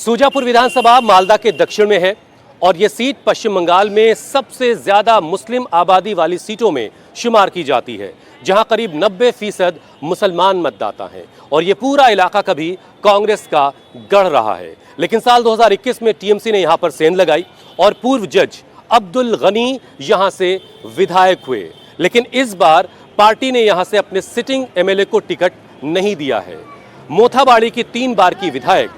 सूजापुर विधानसभा मालदा के दक्षिण में है और यह सीट पश्चिम बंगाल में सबसे ज्यादा मुस्लिम आबादी वाली सीटों में शुमार की जाती है, जहां करीब 90% मुसलमान मतदाता हैं और यह पूरा इलाका कभी कांग्रेस का गढ़ रहा है। लेकिन साल 2021 में टीएमसी ने यहां पर सेंध लगाई और पूर्व जज अब्दुल गनी यहां से विधायक हुए। लेकिन इस बार पार्टी ने यहां से अपने सिटिंग एमएलए को टिकट नहीं दिया है। मोथाबाड़ी की 3 बार की विधायक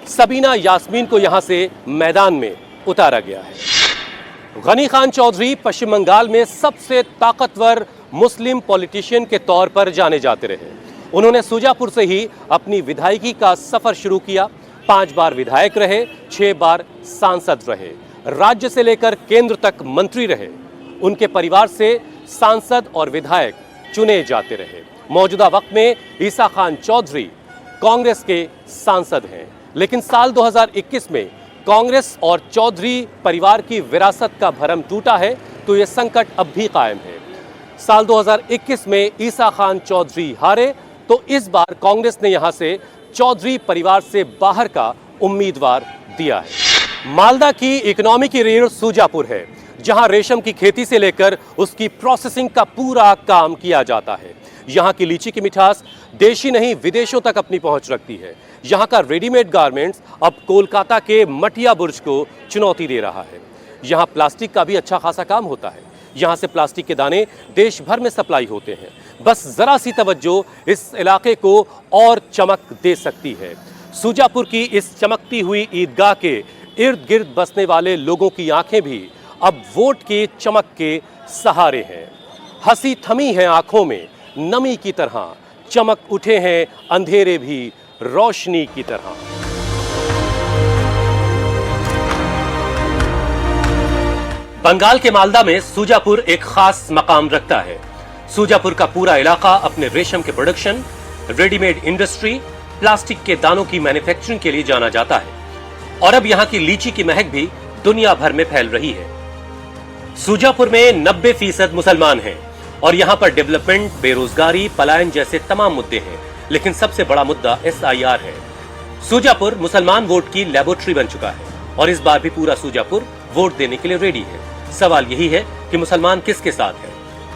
सबीना यास्मीन को यहां से मैदान में उतारा गया है। गनी खान चौधरी पश्चिम बंगाल में सबसे ताकतवर मुस्लिम पॉलिटिशियन के तौर पर जाने जाते रहे। उन्होंने सूजापुर से ही अपनी विधायकी का सफर शुरू किया। 5 बार विधायक रहे, 6 बार सांसद रहे, राज्य से लेकर केंद्र तक मंत्री रहे। उनके परिवार से सांसद और विधायक चुने जाते रहे। मौजूदा वक्त में ईसा खान चौधरी कांग्रेस के सांसद हैं, लेकिन साल 2021 में कांग्रेस और चौधरी परिवार की विरासत का भरम टूटा है, तो यह संकट अब भी कायम है। साल 2021 में ईसा खान चौधरी हारे, तो इस बार कांग्रेस ने यहां से चौधरी परिवार से बाहर का उम्मीदवार दिया है। मालदा की इकोनॉमी की रीढ़ सूजापुर है, जहां रेशम की खेती से लेकर उसकी प्रोसेसिंग का पूरा काम किया जाता है। यहां की लीची की मिठास देशी नहीं विदेशों तक अपनी पहुंच रखती है। यहां का रेडीमेड गारमेंट्स अब कोलकाता के मटिया बुर्ज को चुनौती दे रहा है। यहां प्लास्टिक का भी अच्छा खासा काम होता है। यहां से प्लास्टिक के दाने देश भर में सप्लाई होते हैं। बस जरा सी तवज्जो इस इलाके को और चमक दे सकती है। सूजापुर की इस चमकती हुई ईदगाह के इर्द गिर्द बसने वाले लोगों की आंखें भी अब वोट के चमक के सहारे हैं। हंसी थमी है आंखों में नमी की तरह, चमक उठे हैं अंधेरे भी रोशनी की तरह। बंगाल के मालदा में सूजापुर एक खास मकाम रखता है। सूजापुर का पूरा इलाका अपने रेशम के प्रोडक्शन, रेडीमेड इंडस्ट्री, प्लास्टिक के दानों की मैन्युफैक्चरिंग के लिए जाना जाता है और अब यहां की लीची की महक भी दुनिया भर में फैल रही है। सूजापुर में 90% मुसलमान हैं और यहां पर डेवलपमेंट, बेरोजगारी, पलायन जैसे तमाम मुद्दे हैं। लेकिन सबसे बड़ा मुद्दा SIR है। सूजापुर मुसलमान वोट की लेबोरेटरी बन चुका है और इस बार भी पूरा सूजापुर वोट देने के लिए रेडी है। सवाल यही है कि मुसलमान किसके साथ है।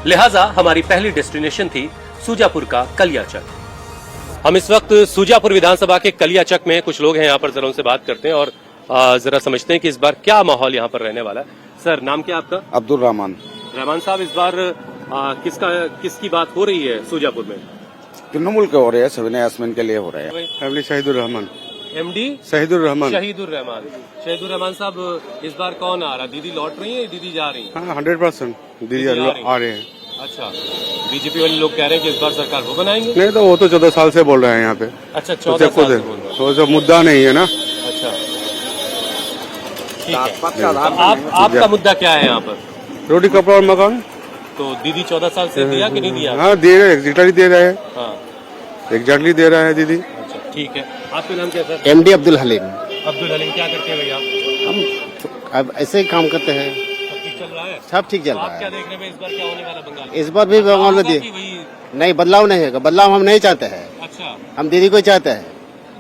लिहाजा हमारी पहली डेस्टिनेशन थी सूजापुर का कलियाचक। हम इस वक्त सूजापुर विधानसभा के कलियाचक में, कुछ लोग हैं यहाँ पर, जरा उनसे बात करते हैं और जरा समझते हैं कि इस बार क्या माहौल यहाँ पर रहने वाला है। सर, नाम क्या आपका? अब्दुल रहमान। रहमान साहब, इस बार किसकी बात हो रही है सूजापुर में? तृणमूल के हो रहे हैं, सबीना यास्मीन के लिए हो रहे हैं। शहीदुर रहमान। MD शहीदुर रहमान। शहीदुर रहमान साहब, इस बार कौन आ रहा? दीदी लौट रही है, दीदी जा रही है? हाँ, 100% दीदी आ रहे हैं। अच्छा, बीजेपी वाले लोग कह रहे हैं कि इस बार सरकार वो बनाएंगे। नहीं तो वो तो 14 साल से बोल रहे हैं यहाँ पे। अच्छा, 14 साल से बोल रहे हैं। तो जो मुद्दा नहीं है ना। अच्छा, ठीक है। आपका मुद्दा क्या है यहाँ पर? रोटी, कपड़ा और मकान। तो दीदी 14 साल से दिया कि नहीं दिया? हाँ, दे रहे, एग्जैक्टली दे रहे हैं। हाँ, एग्जैक्टली दे रहा है दीदी। अच्छा, ठीक है। आपका नाम क्या है? MD अब्दुल हलीम। अब्दुल हलीम, क्या करते हैं भैया? हम अब ऐसे ही काम करते हैं। सब ठीक चल रहा है? सब ठीक चल रहा आप क्या है। देख रहे हैं इस बार क्या होने वाला बंगाल? इस बार भी बंगाल में नहीं, बदलाव नहीं है। बदलाव हम नहीं चाहते हैं। अच्छा, हम दीदी को चाहते हैं।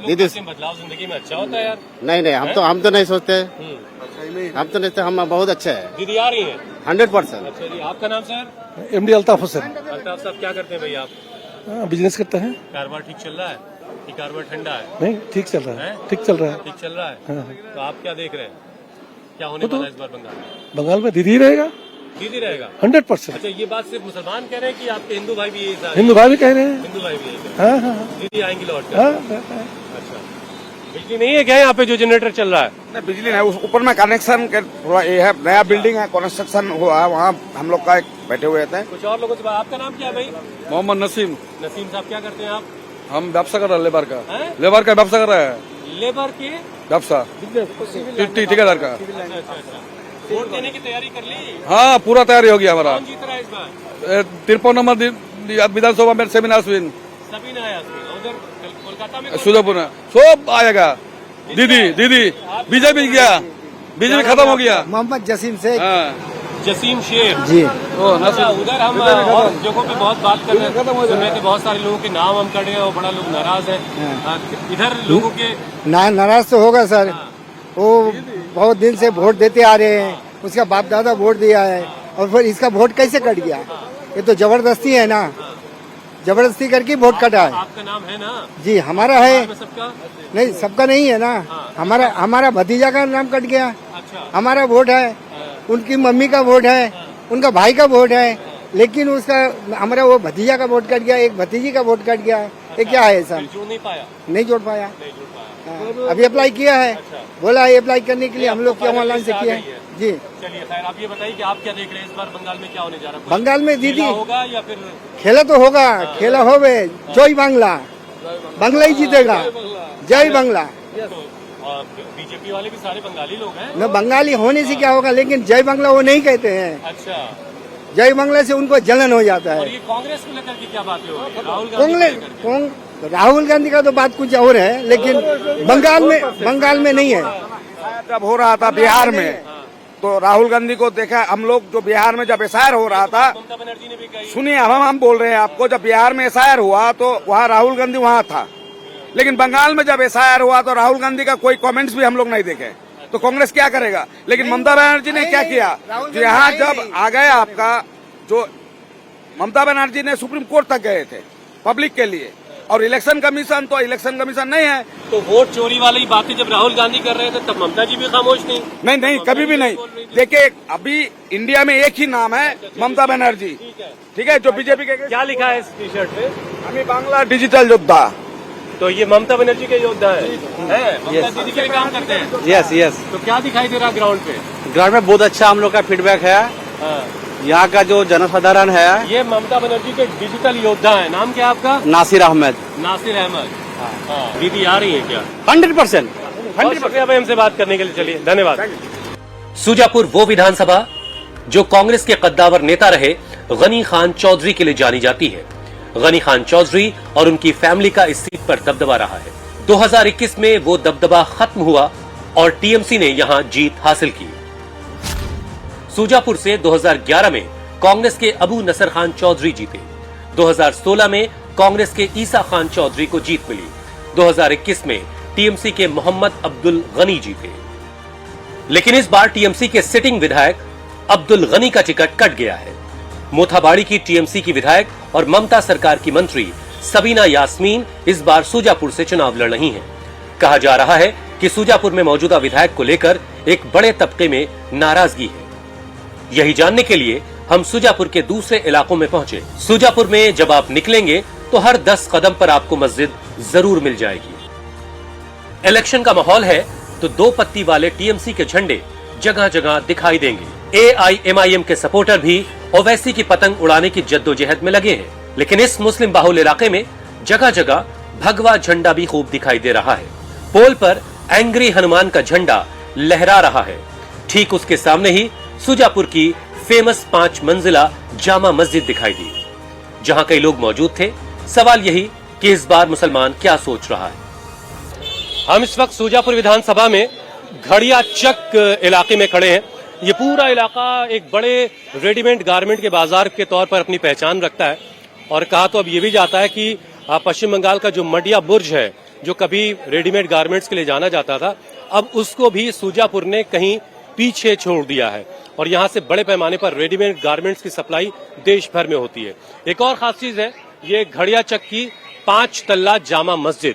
दीदी बदलाव जिंदगी में अच्छा होता है यार। नहीं, हम तो नहीं सोचते। हम तो नहीं, हम बहुत अच्छे हैं। दीदी आ रही है 100%। अच्छा जी, आपका नाम सर? MD अल्ताफ हुसैन। अल्ताफ साहब, क्या करते हैं भैया आप? बिजनेस करते हैं। कारोबार ठीक चल रहा है कि कारोबार ठंडा है? नहीं, ठीक चल रहा है, हैं? ठीक चल रहा है। ठीक चल रहा है। हाँ। तो आप क्या देख रहे हैं, क्या होने वाला है इस बार बंगाल में? बंगाल में दीदी रहेगा दीदी रहेगा 100%। अच्छा, ये बात सिर्फ मुसलमान कह रहे हैं कि आपके हिंदू भाई भी यही हिंदू भाई भी कह रहे हैं। हिंदू भाई भी यही कह रहे हाँ हाँ हैं? दीदी आएंगी लौट कर? हाँ। अच्छा, बिजली नहीं है क्या यहाँ पे जो जनरेटर चल रहा है? नहीं, बिजली नहीं, उस ऊपर में कनेक्शन के थोड़ा ये है, नया बिल्डिंग है, कंस्ट्रक्शन हुआ है, वहाँ हम लोग का एक बैठे हुए थे। कुछ और लोगों से बात। आपका नाम क्या है भाई? मोहम्मद नसीम। नसीम साहब, क्या करते हैं आप? हम व्यवसाय कर रहे हैं, लेबर का। हैं? लेबर का व्यवसाय कर रहे हैं। लेबर के व्यवसाय, ठेकेदार का। अच्छा, वोट देने की तैयारी कर ली? हाँ, पूरा तैयारी हो गया हमारा। कौन जीत रहा है इस बार? 53 नंबर विधानसभा में सबीना यास्मीन। सबीना यास्मीन। उधर कोलकाता में सूजापुर में सब आएगा। दीदी बीजेपी गया, बीजेपी खत्म हो गया। मोहम्मद जसीम शेख। हाँ, जसीम शेख जी। अच्छा, उधर हम और जगहों पे बहुत बात कर रहे हैं, सुन रहे थे बहुत सारे लोगों के नाम हम कर रहे हैं और बड़ा लोग नाराज हैं। इधर लोगों के नाराज तो होगा सर। वो बहुत दिन से वोट देते आ रहे हैं, उसका बाप दादा वोट दिया है और फिर इसका वोट कैसे कट गया? ये तो जबरदस्ती है ना, जबरदस्ती करके वोट कटा है। आपका नाम है ना? जी हमारा है। सबका नहीं सबका नहीं है ना, हमारा भतीजा का नाम कट गया। अच्छा, हमारा वोट है, उनकी मम्मी का वोट है, उनका भाई का वोट है, लेकिन उसका हमारा वो भतीजा का वोट कट गया, एक भतीजी का वोट कट गया। ये क्या है सर? जोड़ नहीं पाया, नहीं जोड़ पाया। अभी अप्लाई किया है, बोला है अप्लाई करने के लिए हम लोग क्या ऑनलाइन से किया है। जी चलिए खैर, आप ये बताइए कि आप क्या देख रहे हैं इस बार बंगाल में क्या होने जा रहा है? बंगाल में दीदी खेला होगा या फिर खेला तो होगा, खेला होवे जय बांग्ला, बांग्ला ही जीतेगा। जय बांग्ला। बीजेपी वाले भी सारे बंगाली लोग हैं न बंगाली होने से क्या होगा, लेकिन जय बांग्ला वो नहीं कहते हैं। अच्छा, जय बांग्ला से उनको जलन हो जाता और है। ये कांग्रेस को लेकर के क्या बातें हो रही है? राहुल गांधी को लेकर के? राहुल गांधी का तो बात कुछ और है, लेकिन बंगाल में नहीं है। जब हो रहा था बिहार में तो राहुल गांधी को देखा हम लोग, जो बिहार में जब एसआईआर हो रहा था, ममता बनर्जी ने भी कही। सुनिए हम बोल रहे हैं आपको, जब बिहार में एसआईआर हुआ तो वहाँ राहुल गांधी वहाँ था, लेकिन बंगाल में जब एसआईआर हुआ तो राहुल गांधी का कोई कमेंट्स भी हम लोग नहीं देखे। तो कांग्रेस क्या करेगा? लेकिन ममता बनर्जी ने क्या किया, जो यहाँ जब आ गया आपका, जो ममता बनर्जी ने सुप्रीम कोर्ट तक गए थे पब्लिक के लिए, और इलेक्शन कमीशन नहीं है। तो वोट चोरी वाली बातें जब राहुल गांधी कर रहे थे तब ममता जी भी खामोश नहीं। नहीं कभी भी नहीं। देखिए अभी इंडिया में एक ही नाम है, ममता बनर्जी, ठीक है, जो बीजेपी के। क्या लिखा है इस टी शर्ट पे? हमें बांग्ला डिजिटल योद्धा। तो ये ममता बनर्जी के योद्धा है? ममता दीदी के लिए काम करते हैं। Yes yes. तो क्या दिखाई दे रहा ग्राउंड पे? ग्राउंड में बहुत अच्छा हम लोग का फीडबैक है। यहाँ का जो जनसाधारण है, ये ममता बनर्जी के डिजिटल योद्धा है। नाम क्या है आपका? नासिर अहमद। नासिर अहमद। दीदी आ रही है क्या? 100%। बहुत शुक्रिया भाई हमसे बात करने के लिए। चलिए धन्यवाद। सुजापुर वो विधानसभा जो कांग्रेस के कद्दावर नेता रहे गनी खान चौधरी के लिए जानी जाती है। गनी खान चौधरी और उनकी फैमिली का इस सीट पर दबदबा रहा है। 2021 में वो दबदबा खत्म हुआ और टीएमसी ने यहां जीत हासिल की। सूजापुर से 2011 में कांग्रेस के अबू नसर खान चौधरी जीते। 2016 में कांग्रेस के ईसा खान चौधरी को जीत मिली। 2021 में टीएमसी के मोहम्मद अब्दुल गनी जीते। लेकिन इस बार टीएमसी के सिटिंग विधायक अब्दुल गनी का टिकट कट गया है। मोथाबाड़ी की टीएमसी की विधायक और ममता सरकार की मंत्री सबीना यास्मीन इस बार सूजापुर से चुनाव लड़ रही हैं। कहा जा रहा है कि सूजापुर में मौजूदा विधायक को लेकर एक बड़े तबके में नाराजगी है। यही जानने के लिए हम सूजापुर के दूसरे इलाकों में पहुंचे। सूजापुर में जब आप निकलेंगे तो हर 10 कदम पर आपको मस्जिद जरूर मिल जाएगी। इलेक्शन का माहौल है तो 2 पत्ती वाले टीएमसी के झंडे जगह जगह दिखाई देंगे। एआईएमआईएम के सपोर्टर भी ओवैसी की पतंग उड़ाने की जद्दोजहद में लगे हैं। लेकिन इस मुस्लिम बाहुल इलाके में जगह जगह भगवा झंडा भी खूब दिखाई दे रहा है। पोल पर एंग्री हनुमान का झंडा लहरा रहा है। ठीक उसके सामने ही सूजापुर की फेमस 5 मंजिला जामा मस्जिद दिखाई दी, जहां कई लोग मौजूद थे। सवाल यही कि इस बार मुसलमान क्या सोच रहा है। हम इस वक्त सूजापुर विधानसभा में घड़िया चक इलाके में खड़े हैं। ये पूरा इलाका एक बड़े रेडीमेड गारमेंट के बाजार के तौर पर अपनी पहचान रखता है। और कहा तो अब ये भी जाता है कि पश्चिम बंगाल का जो मडिया बुर्ज है, जो कभी रेडीमेड गारमेंट्स के लिए जाना जाता था, अब उसको भी सूजापुर ने कहीं पीछे छोड़ दिया है और यहाँ से बड़े पैमाने पर रेडीमेड गारमेंट्स की सप्लाई देश भर में होती है। एक और खास चीज है, ये घड़िया चक की 5 तल्ला जामा मस्जिद।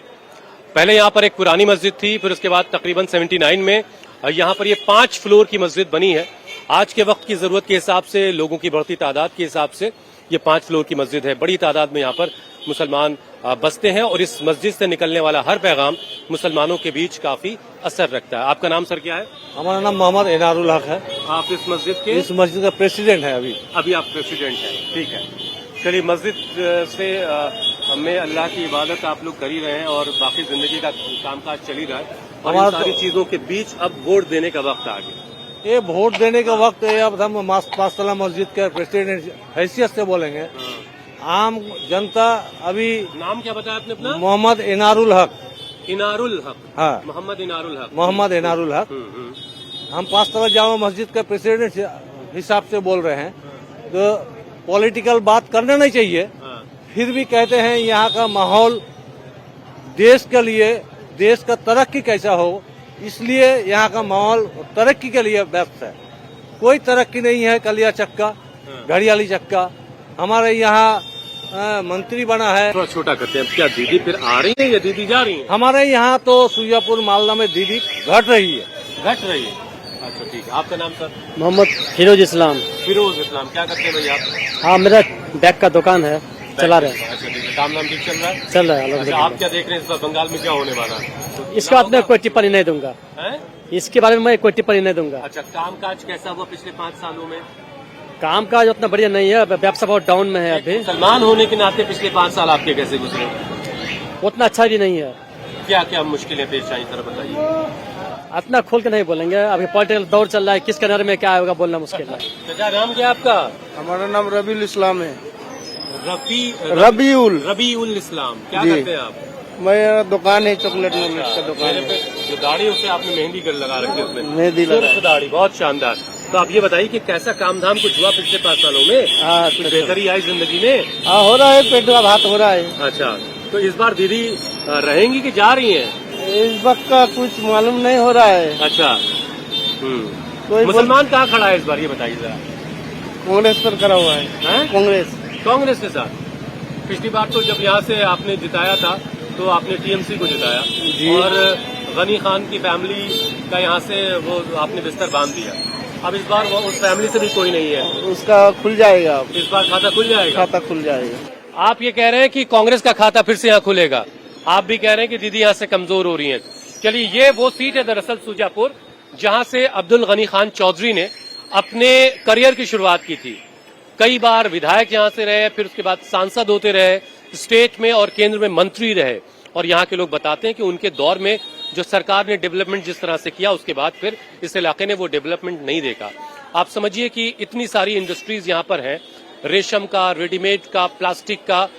पहले यहाँ पर एक पुरानी मस्जिद थी, फिर उसके बाद तकरीबन 79 में यहाँ पर ये 5 फ्लोर की मस्जिद बनी है। आज के वक्त की जरूरत के हिसाब से, लोगों की बढ़ती तादाद के हिसाब से ये 5 फ्लोर की मस्जिद है। बड़ी तादाद में यहाँ पर मुसलमान बसते हैं और इस मस्जिद से निकलने वाला हर पैगाम मुसलमानों के बीच काफी असर रखता है। आपका नाम सर क्या है? हमारा नाम मोहम्मद इनारुल हक है। आप इस मस्जिद के? इस मस्जिद का प्रेसिडेंट है। अभी आप प्रेसिडेंट हैं, ठीक है। चलिए, मस्जिद से में अल्लाह की इबादत आप लोग कर ही रहे हैं और बाकी जिंदगी का कामकाज चल ही रहा है और इन सारी चीजों के बीच अब वोट देने का वक्त आ गया। ये वोट देने का वक्त है। अब हम 5 तल्ला मस्जिद के प्रेसिडेंट हैसियत से बोलेंगे। आम जनता अभी। नाम क्या बताया आपने अपना? मोहम्मद इनारुल हक। इनारुल हक? हाँ, मोहम्मद इनारुल हक। मोहम्मद इनारुल हक। हम 5 तल्ला जामा मस्जिद का प्रेसिडेंट हिसाब से बोल रहे हैं, तो पॉलिटिकल बात करना नहीं चाहिए। फिर भी कहते हैं यहाँ का माहौल देश के लिए, देश का तरक्की कैसा हो, इसलिए यहाँ का माहौल तरक्की के लिए व्यस्त है। कोई तरक्की नहीं है। कलिया चक्का, घड़ियाली चक्का, हमारे यहाँ मंत्री बना है। थोड़ा छोटा करते हैं। क्या दीदी फिर आ रही है या दीदी जा रही है? हमारे यहाँ तो सुजापुर मालदा में दीदी घट रही है। घट रही है। अच्छा ठीक है। आपका नाम सर? मोहम्मद फिरोज इस्लाम। फिरोज इस्लाम। क्या करते हैं भैया आप? हाँ, मेरा बैग का दुकान है, चला रहे हैं। अच्छा ठीक है। काम नाम ठीक चल रहा है? चल रहा है अच्छा, अल्हम्दुलिल्लाह। आप क्या देख रहे हैं इस बार बंगाल में क्या होने वाला है? इसके बाद मैं कोई टिप्पणी नहीं दूंगा, हैं? इसके बारे में मैं कोई टिप्पणी नहीं दूंगा। अच्छा, कामकाज कैसा हुआ पिछले 5 सालों में? काम काज उतना बढ़िया नहीं है, व्यवसाय बहुत डाउन में है अभी। मुसलमान होने के नाते पिछले 5 साल आपके कैसे गुजरे? उतना अच्छा भी नहीं है। क्या क्या मुश्किलें पेश आई जरा बताइए। इतना खोल के नहीं बोलेंगे, अभी पॉलिटिकल दौर चल रहा है, किसके नजर में क्या होगा बोलना मुश्किल है। चाचा नाम क्या आपका? हमारा नाम रबीउल इस्लाम है। रबीउल इस्लाम। क्या करते हैं आप? मेरा दुकान है, चॉकलेट नॉलेज का दुकान मेरे पे जो दाढ़ी उसे आपने मेहंदी कर लगा रखी है उसमें। मेहंदी लगा सिर्फ दाढ़ी, बहुत शानदार। तो आप ये बताइए कि कैसा काम धाम कुछ हुआ पिछले 5 सालों में? कुछ बेहतरी आई जिंदगी में? हाँ, हो रहा है, पेट का भात हो रहा है। अच्छा, तो इस बार दीदी रहेंगी कि जा रही हैं? इस वक्त का कुछ मालूम नहीं हो रहा है। अच्छा। कोई मुसलमान कहाँ खड़ा है इस बार ये बताइए जरा। कांग्रेस पर करा हुआ है। हैं? कांग्रेस के साथ। पिछली बार तो जब यहाँ से आपने जिताया था तो आपने टीएमसी को जिताया और गनी खान की फैमिली का यहाँ से वो आपने बिस्तर बांध दिया। अब इस बार वो उस फैमिली से भी कोई नहीं है। उसका खुल जाएगा, अब इस बार खाता खुल जाएगा। खाता खुल जाएगा। आप ये कह रहे हैं कि कांग्रेस का खाता फिर से यहाँ खुलेगा, आप भी कह रहे हैं कि दीदी यहाँ से कमजोर हो रही हैं। चलिए, ये वो सीट है दरअसल सुजापुर, जहाँ से अब्दुल गनी खान चौधरी ने अपने करियर की शुरुआत की थी। कई बार विधायक यहाँ से रहे, फिर उसके बाद सांसद होते रहे, स्टेट में और केंद्र में मंत्री रहे। और यहाँ के लोग बताते हैं कि उनके दौर में जो सरकार ने डेवलपमेंट जिस तरह से किया, उसके बाद फिर इस इलाके ने वो डेवलपमेंट नहीं देखा। आप समझिए कि इतनी सारी इंडस्ट्रीज यहाँ पर हैं, रेशम का, रेडीमेड का, प्लास्टिक का,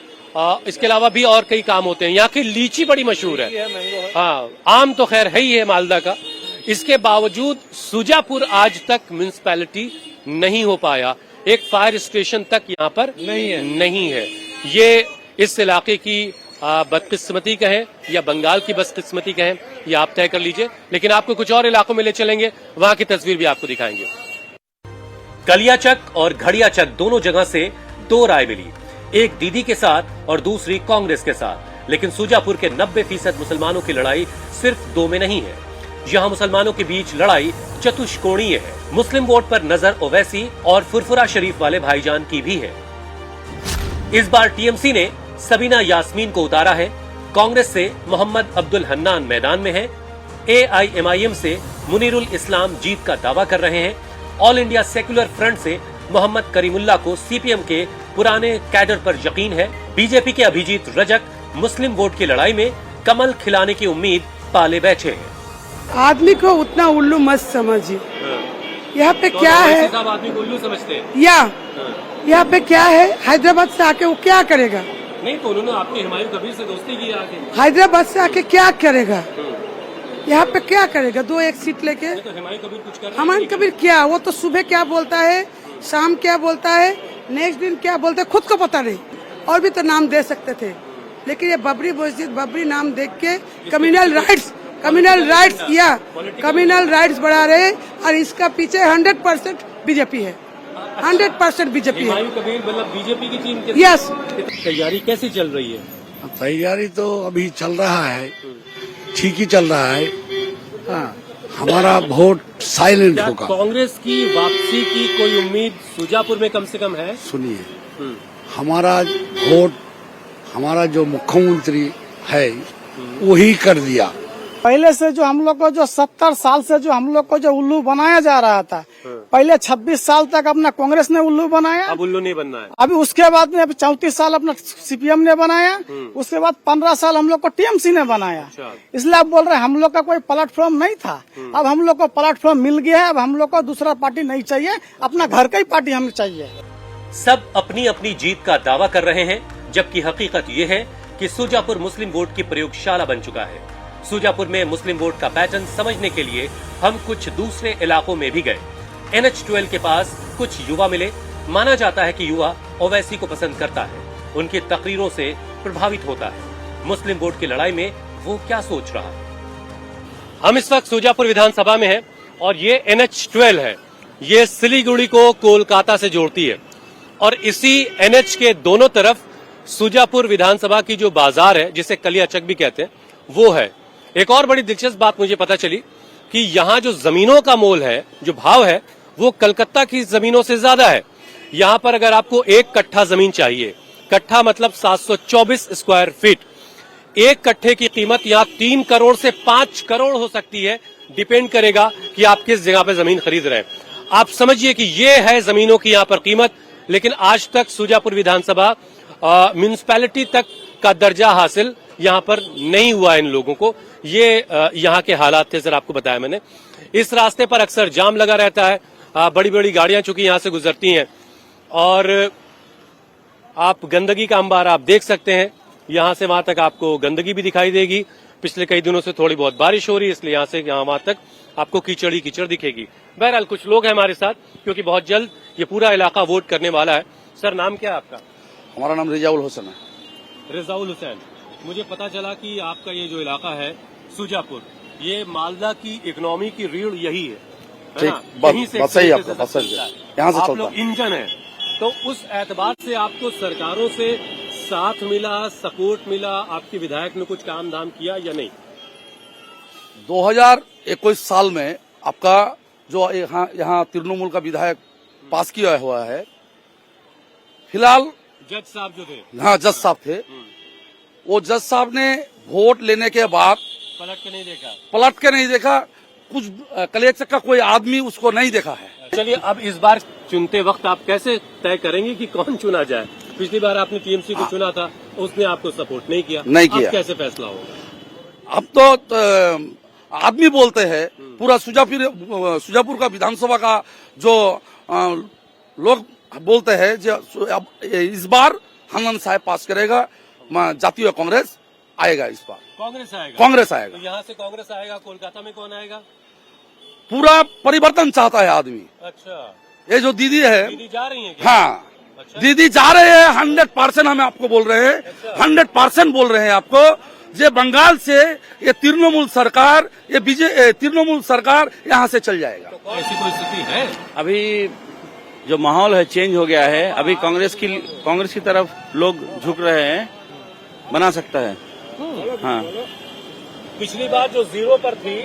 इसके अलावा भी और कई काम होते हैं। यहाँ की लीची बड़ी मशहूर है। हाँ, आम तो खैर है ही है मालदा का। इसके बावजूद सुजापुर आज तक म्युनिसिपैलिटी नहीं हो पाया। एक फायर स्टेशन तक यहाँ पर नहीं है। ये इस इलाके की बदकिस्मती कहें या बंगाल की बदकिस्मती कहें, ये आप तय कर लीजिए। लेकिन आपको कुछ और इलाकों में ले चलेंगे, वहां की तस्वीर भी आपको दिखाएंगे। कलियाचक और घड़ियाचक दोनों जगह से दो राय मिली, एक दीदी के साथ और दूसरी कांग्रेस के साथ। लेकिन सुजापुर के 90% मुसलमानों की लड़ाई सिर्फ दो में नहीं है। यहाँ मुसलमानों के बीच लड़ाई चतुष्कोणीय है। मुस्लिम वोट पर नजर ओवैसी और फुरफुरा शरीफ वाले भाईजान की भी है। इस बार टीएमसी ने सबीना यास्मीन को उतारा है, कांग्रेस से मोहम्मद अब्दुल हन्नान मैदान में है, एआईएमआईएम से मुनीरुल इस्लाम जीत का दावा कर रहे हैं, ऑल इंडिया सेक्युलर फ्रंट से मोहम्मद करीमुल्लाह को सीपीएम के पुराने कैडर पर यकीन है, बीजेपी के अभिजीत रजक मुस्लिम वोट की लड़ाई में कमल खिलाने की उम्मीद पाले बैठे हैं। आदमी को उतना उल्लू मत समझिए। यहाँ पे क्या है, आदमी को उल्लू समझते हैं। यहाँ पे क्या है, हैदराबाद से आके वो क्या करेगा? नहीं तो उन्होंने आपके हुमायूं कबीर से दोस्ती की आके। हैदराबाद से आके क्या करेगा? यहाँ पे क्या करेगा? 2-1 सीट लेके तो हुमायूं कबीर कुछ कर हुमायूं कबीर क्या, वो तो सुबह क्या बोलता है, शाम क्या बोलता है, नेक्स्ट दिन क्या बोलता है, खुद को पता नहीं। और भी तो नाम दे सकते थे, लेकिन ये बबरी मस्जिद, बबरी नाम देख के कम्युनल राइट्स बढ़ा रहे और इसका पीछे 100% बीजेपी है। 100% बीजेपी है। हुमायूं कबीर मतलब बीजेपी की टीम के। यस। तैयारी कैसी चल रही है? तैयारी तो अभी चल रहा है, ठीक ही चल रहा है। हाँ, हमारा वोट साइलेंट होगा। कांग्रेस की वापसी की कोई उम्मीद सुजापुर में कम से कम है? सुनिए, हमारा वोट, हमारा जो मुख्यमंत्री है वही कर दिया। पहले से जो हम लोग को जो 70 साल से जो हम लोग को जो उल्लू बनाया जा रहा था, पहले 26 साल तक अपना कांग्रेस ने उल्लू बनाया। अब उल्लू नहीं बनना है। अभी उसके बाद में अभी 34 साल अपना सीपीएम ने बनाया। उसके बाद 15 साल हम लोग को टीएमसी ने बनाया। इसलिए आप बोल रहे हैं हम लोग का कोई प्लेटफॉर्म नहीं था। अब हम लोग को प्लेटफॉर्म मिल गया है। अब हम लोग को दूसरा पार्टी नहीं चाहिए, अपना घर का ही पार्टी हमें चाहिए। सब अपनी अपनी जीत का दावा कर रहे हैं, जबकि हकीकत ये है कि सुजापुर मुस्लिम वोट की प्रयोगशाला बन चुका है। सुजापुर में मुस्लिम वोट का पैटर्न समझने के लिए हम कुछ दूसरे इलाकों में भी गए। NH-12 के पास कुछ युवा मिले। माना जाता है कि युवा ओवैसी को पसंद करता है, उनकी तकरीरों से प्रभावित होता है। मुस्लिम वोट की लड़ाई में वो क्या सोच रहा है? हम इस वक्त सुजापुर विधानसभा में हैं और ये NH-12 है। ये सिलीगुड़ी को कोलकाता से जोड़ती है और इसी NH के दोनों तरफ सुजापुर विधानसभा की जो बाजार है, जिसे कलिया चक भी कहते हैं, वो है। एक और बड़ी दिलचस्प बात मुझे पता चली कि यहाँ जो जमीनों का मोल है, जो भाव है, वो कलकत्ता की जमीनों से ज्यादा है। यहाँ पर अगर आपको 1 कट्ठा जमीन चाहिए, कट्ठा मतलब 724 स्क्वायर फीट, 1 कट्ठे की कीमत यहाँ 3 करोड़ से 5 करोड़ हो सकती है। डिपेंड करेगा कि आप किस जगह पे जमीन खरीद रहे हैं। आप समझिए कि ये है जमीनों की यहाँ पर कीमत। लेकिन आज तक सुजापुर विधानसभा म्युनिसिपैलिटी तक का दर्जा हासिल यहाँ पर नहीं हुआ इन लोगों को। ये यहाँ के हालात थे, सर आपको बताया मैंने। इस रास्ते पर अक्सर जाम लगा रहता है, बड़ी बड़ी गाड़ियां चूंकि यहाँ से गुजरती हैं और आप गंदगी का अंबार आप देख सकते हैं। यहाँ से वहां तक आपको गंदगी भी दिखाई देगी। पिछले कई दिनों से थोड़ी बहुत बारिश हो रही है, इसलिए यहाँ से यहाँ वहां तक आपको कीचड़ ही कीचड़ दिखेगी। बहरहाल कुछ लोग हैं हमारे साथ, क्योंकि बहुत जल्द ये पूरा इलाका वोट करने वाला है। सर नाम क्या है आपका? हमारा नाम रिजाउल हुसैन है। रिजाउल हुसैन, मुझे पता चला कि आपका ये जो इलाका है सुजापुर, ये मालदा की इकोनॉमी की रीढ़ यही है ठीक, ना? बस- यहीं से बस सही एक आपका, तरीके बस सही चलता है। है। यहाँ से आप चलता लोग है। इंजन है, तो उस एतबार से आपको सरकारों से साथ मिला, सपोर्ट मिला? आपके विधायक ने कुछ काम धाम किया या नहीं? 2021 साल में आपका जो यहाँ तृणमूल का विधायक पास किया हुआ है, फिलहाल जज साहब जो थे, हाँ जज साहब थे, वो जज साहब ने वोट लेने के बाद पलट के नहीं देखा। कुछ कलेक्टर का कोई आदमी उसको नहीं देखा है। चलिए, अब इस बार चुनते वक्त आप कैसे तय करेंगे कि कौन चुना जाए? पिछली बार आपने टीएमसी को चुना था, उसने आपको सपोर्ट नहीं किया। अब कैसे फैसला होगा? अब तो आदमी बोलते हैं, पूरा सुजापुर का विधानसभा का जो लोग बोलते हैं जो अब इस बार हनन साहब पास करेगा, जातीय कांग्रेस आएगा। इस बार कांग्रेस आएगा। तो यहाँ से कांग्रेस आएगा। कोलकाता में कौन आएगा? पूरा परिवर्तन चाहता है आदमी। अच्छा, ये जो दीदी है, दीदी जा रही है क्या? हाँ अच्छा। दीदी जा रहे हैं। 100% हम आपको बोल रहे हैं, 100% बोल रहे हैं आपको। ये बंगाल से ये तृणमूल सरकार, ये तृणमूल सरकार यहाँ से चल जाएगा। तो ऐसी कोई स्थिति है? अभी जो माहौल है चेंज हो गया है। अभी कांग्रेस की तरफ लोग झुक रहे हैं, बना सकता है। हाँ, पिछली बार जो 0 पर थी,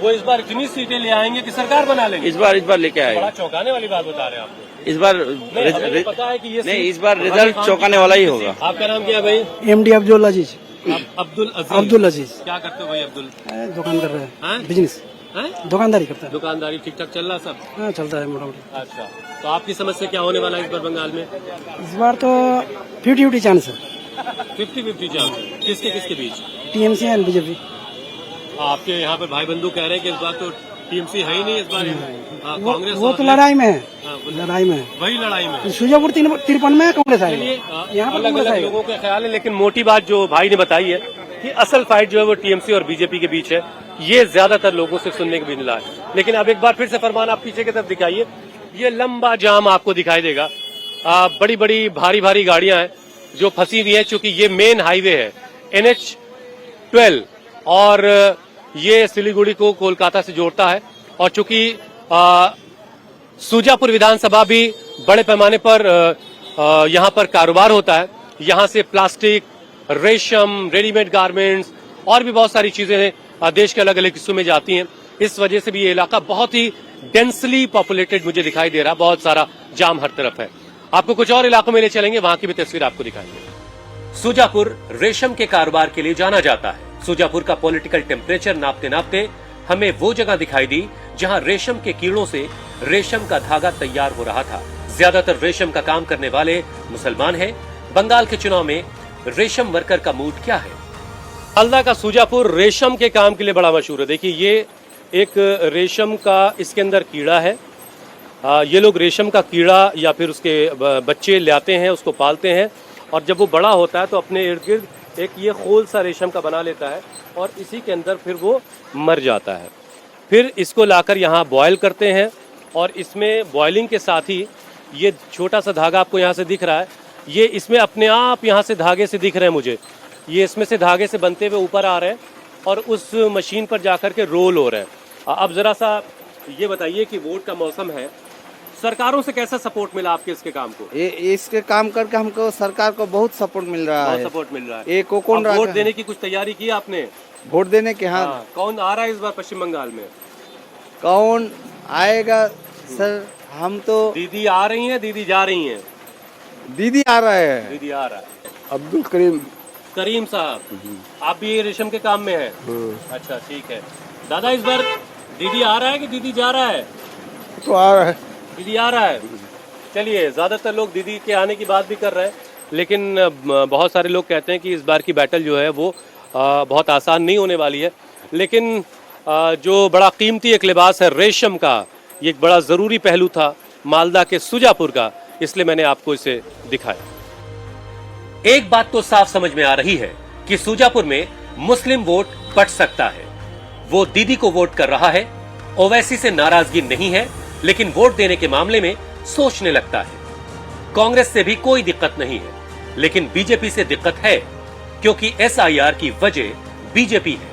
वो इस बार इतनी सीटें ले आएंगे कि सरकार बना लेंगे। इस बार लेके आएगा। बड़ा चौंकाने वाली बात बता रहे हैं आप। इस बार हमें पता है कि ये नहीं, इस बार रिजल्ट चौंकाने वाला ही होगा। आपका नाम क्या है भाई? MD अब्दुल अजीज। अब्दुल अजीज। क्या करते हो भाई अब्दुल? दुकान कर रहे हैं, हैं? बिजनेस, हैं? दुकानदारी करता है। दुकानदारी ठीक ठाक चल रहा है सब? हाँ, चलता है मोटा मोटी। अच्छा, तो आपकी समझ से क्या होने वाला है इस बार बंगाल में? इस बार तो 50-50 चांस है, 50-50 चांस। किसके बीच? TMC and BJP। आपके यहाँ पर भाई बंधु कह रहे हैं कि इस बार तो टीएमसी है ही नहीं इस बार। कांग्रेस वो तो लड़ाई में है, लड़ाई में, वही लड़ाई में। सुजापुर 53 में कांग्रेस आएगी। यहाँ पर अलग कांग्रेस अलग आएगी। लोगों के ख्याल है, लेकिन मोटी बात जो भाई ने बताई है कि असल फाइट जो है वो टीएमसी और बीजेपी के बीच है। ये ज्यादातर लोगों से सुनने को भी मिला है। लेकिन अब एक बार फिर से फरमान आप पीछे की तरफ दिखाइए, ये लंबा जाम आपको दिखाई देगा। बड़ी बड़ी भारी भारी गाड़ियां हैं जो फंसी हुई है, चूंकि ये मेन हाईवे है NH-12 और ये सिलीगुड़ी को कोलकाता से जोड़ता है। और चूंकि सुजापुर विधानसभा भी बड़े पैमाने पर यहाँ पर कारोबार होता है, यहाँ से प्लास्टिक, रेशम, रेडीमेड गारमेंट्स और भी बहुत सारी चीजें देश के अलग अलग हिस्सों में जाती हैं। इस वजह से भी ये इलाका बहुत ही डेंसली पॉपुलेटेड मुझे दिखाई दे रहा है। बहुत सारा जाम हर तरफ है। आपको कुछ और इलाकों में ले चलेंगे, वहां की भी तस्वीर आपको दिखाएंगे। सुजापुर रेशम के कारोबार के लिए जाना जाता है। सुजापुर का पॉलिटिकल टेम्परेचर नापते नापते हमें वो जगह दिखाई दी जहां रेशम के कीड़ों से रेशम का धागा तैयार हो रहा था। ज्यादातर रेशम का काम करने वाले मुसलमान हैं। बंगाल के चुनाव में रेशम वर्कर का मूड क्या है? मालदा का सुजापुर रेशम के काम के लिए बड़ा मशहूर है। देखिए, ये एक रेशम का इसके अंदर कीड़ा है। ये लोग रेशम का कीड़ा या फिर उसके बच्चे लाते हैं, उसको पालते हैं और जब वो बड़ा होता है तो अपने इर्द गिर्द एक ये खोल सा रेशम का बना लेता है और इसी के अंदर फिर वो मर जाता है। फिर इसको लाकर यहाँ बॉयल करते हैं और इसमें बॉइलिंग के साथ ही ये छोटा सा धागा आपको यहाँ से दिख रहा है, ये इसमें अपने आप यहाँ से धागे से दिख रहे हैं मुझे, ये इसमें से धागे से बनते हुए ऊपर आ रहे हैं और उस मशीन पर जाकर के रोल हो रहे हैं। अब जरा सा ये बताइए कि वोट का मौसम है, सरकारों से कैसा सपोर्ट मिला आपके इसके काम को? इसके काम करके हमको सरकार को बहुत सपोर्ट मिल रहा बहुत है। सपोर्ट मिल रहा है। एक कौन वोट देने की कुछ तैयारी की आपने? वोट देने के हाँ, कौन आ रहा है इस बार पश्चिम बंगाल में? कौन आएगा सर? हम तो दीदी आ रही हैं, दीदी जा रही हैं? दीदी आ रहा है। दीदी आ रहा है। अब्दुल करीम करीम साहब, आप भी रेशम के काम में हैं? अच्छा ठीक है। दादा इस बार दीदी आ रहा है कि दीदी जा रहा है? तो आ रहा है। दीदी आ रहा है। चलिए, ज्यादातर लोग दीदी के आने की बात भी कर रहे हैं, लेकिन बहुत सारे लोग कहते हैं कि इस बार की बैटल जो है वो बहुत आसान नहीं होने वाली है। लेकिन जो बड़ा कीमती एक लिबास है रेशम का, ये एक बड़ा ज़रूरी पहलू था मालदा के सुजापुर का, इसलिए मैंने आपको इसे दिखाया। एक बात तो साफ समझ में आ रही है कि सुजापुर में मुस्लिम वोट पट सकता है। वो दीदी को वोट कर रहा है, ओवैसी से नाराजगी नहीं है, लेकिन वोट देने के मामले में सोचने लगता है। कांग्रेस से भी कोई दिक्कत नहीं है, लेकिन बीजेपी से दिक्कत है, क्योंकि एसआईआर की वजह बीजेपी है।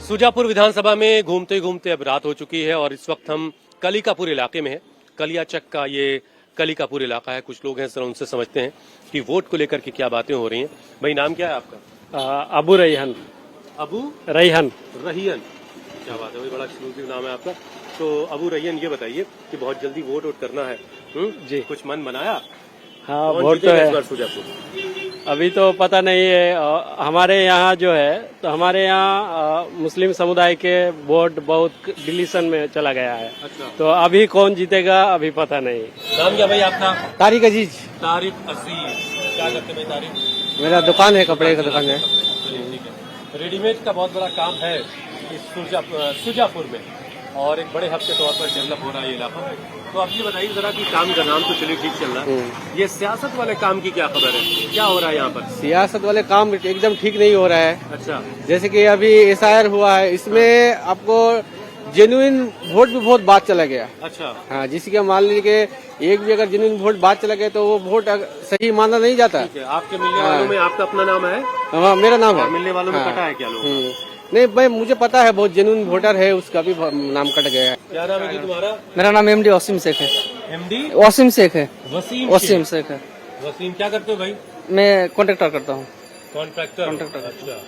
सुजापुर विधानसभा में घूमते घूमते अब रात हो चुकी है और इस वक्त हम कलिकापुर इलाके में है। कलियाचक का ये कलिकापुर इलाका है। कुछ लोग हैं, जरा उनसे समझते हैं कि वोट को लेकर के क्या बातें हो रही हैं। भाई नाम क्या है आपका? अबू रैहान। अबू रैहान। रहीन, क्या बात है भाई, बड़ा एक्सक्लूसिव नाम है आपका। तो अबू रहीन, ये बताइए कि बहुत जल्दी वोट करना है जी, कुछ मन बनाया? हाँ, वोट तो है। सुजापुर अभी तो पता नहीं है। हमारे यहाँ जो है, तो हमारे यहाँ मुस्लिम समुदाय के वोट बहुत डिलीशन में चला गया है। अच्छा। तो अभी कौन जीतेगा अभी पता नहीं। नाम क्या भाई आपका? तारिक अजीज। तारिक अजीज, क्या करते भाई तारिक? मेरा दुकान है, कपड़े का दुकान है। रेडीमेड का बहुत बड़ा काम है इस सुजापुर में और एक बड़े हब के तौर पर डेवलप हो रहा है ये इलाका। तो आप ये बताइए जरा कि काम का नाम तो चलिए ठीक चल रहा है, ये सियासत वाले काम की क्या खबर है, क्या हो रहा है यहाँ पर? सियासत वाले काम एकदम ठीक नहीं हो रहा है। अच्छा। जैसे कि अभी एसआईआर हुआ है, इसमें आपको जेन्युइन वोट भी बहुत बाद चला गया। अच्छा। हाँ, जिसकी कि मान लीजिए एक भी अगर जेन्युइन वोट बाद चला गया तो वो वोट सही माना नहीं जाता। आपके मिलने वालों में आपका अपना नाम है? हाँ, मेरा नाम है। मिलने वालों में कटा है क्या लोग? नहीं भाई, मुझे पता है बहुत जेन्युइन वोटर है, उसका भी नाम कट गया है। क्या नाम है तुम्हारा? मेरा नाम एमडी वसीम शेख है। एमडी वसीम शेख है। वसीम शेख है। वसीम, क्या करते हो भाई? मैं कॉन्ट्रैक्टर करता हूँ। कॉन्ट्रैक्टर। अच्छा।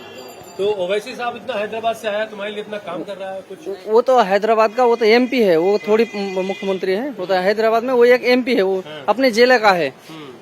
तो ओवैसी साहब इतना हैदराबाद से आया, तुम्हारे लिए इतना काम कर रहा है कुछ? वो तो हैदराबाद का, वो तो एमपी है, वो थोड़ी मुख्यमंत्री है। वो तो हैदराबाद में वो एक एमपी है, वो अपने जिले का है।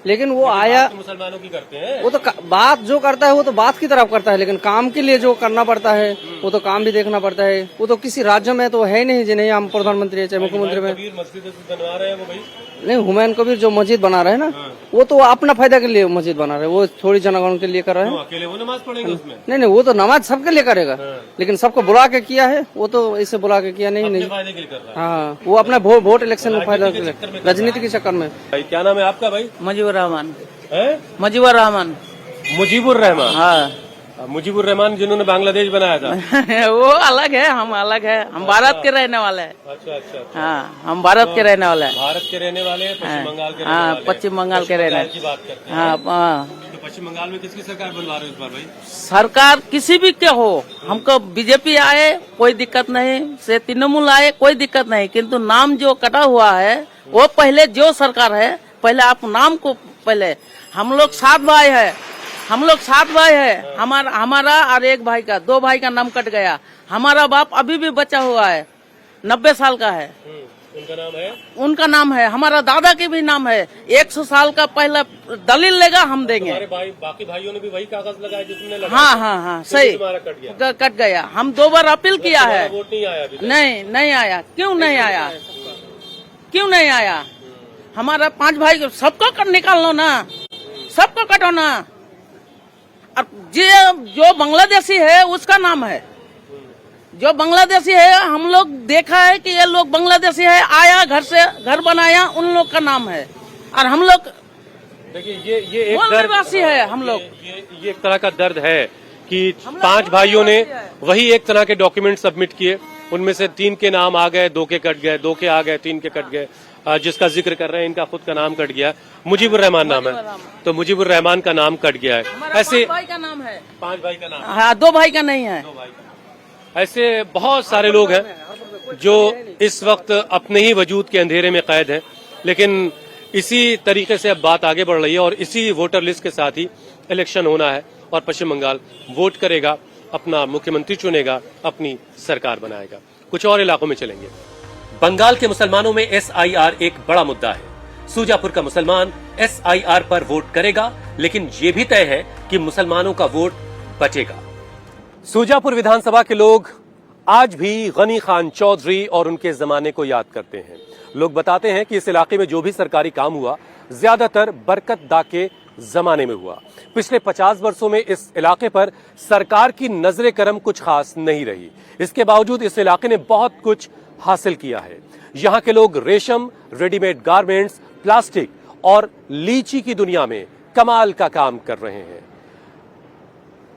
लेकिन वो आया, तो मुसलमानों की करते हैं। वो तो बात जो करता है वो तो बात की तरफ करता है, लेकिन काम के लिए जो करना पड़ता है वो तो काम भी देखना पड़ता है। वो तो किसी राज्य में तो है नहीं जी, नहीं हम प्रधानमंत्री है चाहे मुख्यमंत्री में। मस्जिद बनवा रहे हैं वो भाई? नहीं, हुमायूं कबीर जो मस्जिद बना रहे हैं ना, वो तो अपना फायदा के लिए मस्जिद बना रहे हैं, वो थोड़ी जनगण के लिए कर रहे हैं। अकेले वो नमाज पढ़ेंगे उसमें? नहीं, वो तो नमाज सबके लिए करेगा, लेकिन सबको बुला के किया है, वो तो ऐसे बुला के किया नहीं। फायदे के लिए कर रहा है। हाँ, वो अपना वोट इलेक्शन में फायदा, राजनीति के चक्कर में। भाई क्या नाम है आपका भाई? मुजीबुर रहमान। मुजीबुर रहमान। मुजीबुर रहमान, हाँ। मुजीबुर रहमान जिन्होंने बांग्लादेश बनाया था। वो अलग है, हम अलग है, हम भारत के रहने वाले हैं। अच्छा। हाँ, हम भारत के रहने वाले हैं। भारत के रहने वाले हैं, पश्चिम बंगाल के रहने हाँ, वाले हैं। पश्चिम बंगाल के रहने की बात करते हैं। हाँ। तो पश्चिम बंगाल में किसकी सरकार बनवा रहे हो इस बार भाई? सरकार किसी भी के हो, हमको बीजेपी आए कोई दिक्कत नहीं, से तृणमूल आए कोई दिक्कत नहीं, किंतु नाम जो कटा हुआ है वो पहले जो सरकार है, पहले आप नाम को, पहले हम लोग 7 भाई है, हमारा और एक भाई का, 2 भाई का नाम कट गया। हमारा बाप अभी भी बचा हुआ है, 90 साल का है। उनका नाम है, हमारा दादा के भी नाम है। 100 साल का पहला दलील लेगा, हम देंगे। बाकी भाइयों ने भी वही कागज लगाया जो तुमने लगाया? हाँ, सही कट गया। हम 2 बार अपील किया है, वोट नहीं आया अभी तक? नहीं आया। क्यों नहीं आया? हमारा 5 भाई, सबको निकाल लो ना, सबको कटो ना। अब जो बांग्लादेशी है उसका नाम है, जो बांग्लादेशी है, हम लोग देखा है कि ये लोग बांग्लादेशी है, आया घर से घर बनाया, उन लोग का नाम है। और हम लोग देखिए ये एक निवासी है, हम लोग ये एक तरह का दर्द है कि 5 भाइयों ने वही एक तरह के डॉक्यूमेंट सबमिट किए उनमें से 3 के नाम आ गए, 2 के कट गए, 2 के आ गए, 3 के कट गए। जिसका जिक्र कर रहे हैं इनका खुद का नाम कट गया, मुजीबुर रहमान नाम है, तो मुजीबुर रहमान का नाम कट गया है। ऐसे 5 भाई का नाम है, 5 भाई का नाम, हाँ 2 भाई का नहीं है। ऐसे बहुत सारे लोग हैं जो इस वक्त अपने ही वजूद के अंधेरे में कैद हैं, लेकिन इसी तरीके से अब बात आगे बढ़ रही है और इसी वोटर लिस्ट के साथ ही इलेक्शन होना है और पश्चिम बंगाल वोट करेगा, अपना मुख्यमंत्री चुनेगा, अपनी सरकार बनाएगा। कुछ और इलाकों में चलेंगे। बंगाल के मुसलमानों में SIR एक बड़ा मुद्दा है। सूजापुर का मुसलमान SIR पर वोट करेगा, लेकिन ये भी तय है कि मुसलमानों का वोट बचेगा। सूजापुर विधानसभा के लोग आज भी गनी खान चौधरी और उनके जमाने को याद करते हैं। लोग बताते हैं कि इस इलाके में जो भी सरकारी काम हुआ ज्यादातर बरकत दा के जमाने में हुआ। पिछले 50 वर्षों में इस इलाके पर सरकार की नजरे करम कुछ खास नहीं रही। इसके बावजूद इस इलाके ने बहुत कुछ हासिल किया है। यहाँ के लोग रेशम, रेडीमेड गारमेंट्स, प्लास्टिक और लीची की दुनिया में कमाल का काम कर रहे हैं।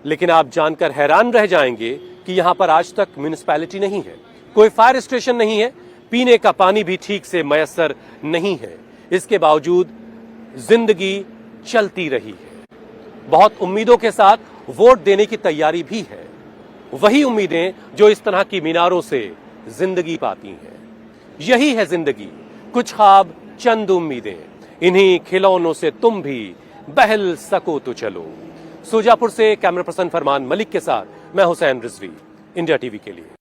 लेकिन आप जानकर हैरान रह जाएंगे कि यहां पर आज तक म्युनिसिपैलिटी नहीं है, कोई फायर स्टेशन नहीं है, पीने का पानी भी ठीक से मयसर नहीं है। इसके बावजूद जिंदगी चलती रही है। बहुत उम्मीदों के साथ वोट देने की तैयारी भी है, वही उम्मीदें जो इस तरह की मीनारों से जिंदगी पाती हैं। यही है जिंदगी, कुछ ख्वाब, चंद उम्मीदें। इन्हीं खिलौनों से तुम भी बहल सको तो चलो। सूजापुर से कैमरा पर्सन फरमान मलिक के साथ मैं हुसैन रिजवी, इंडिया टीवी के लिए।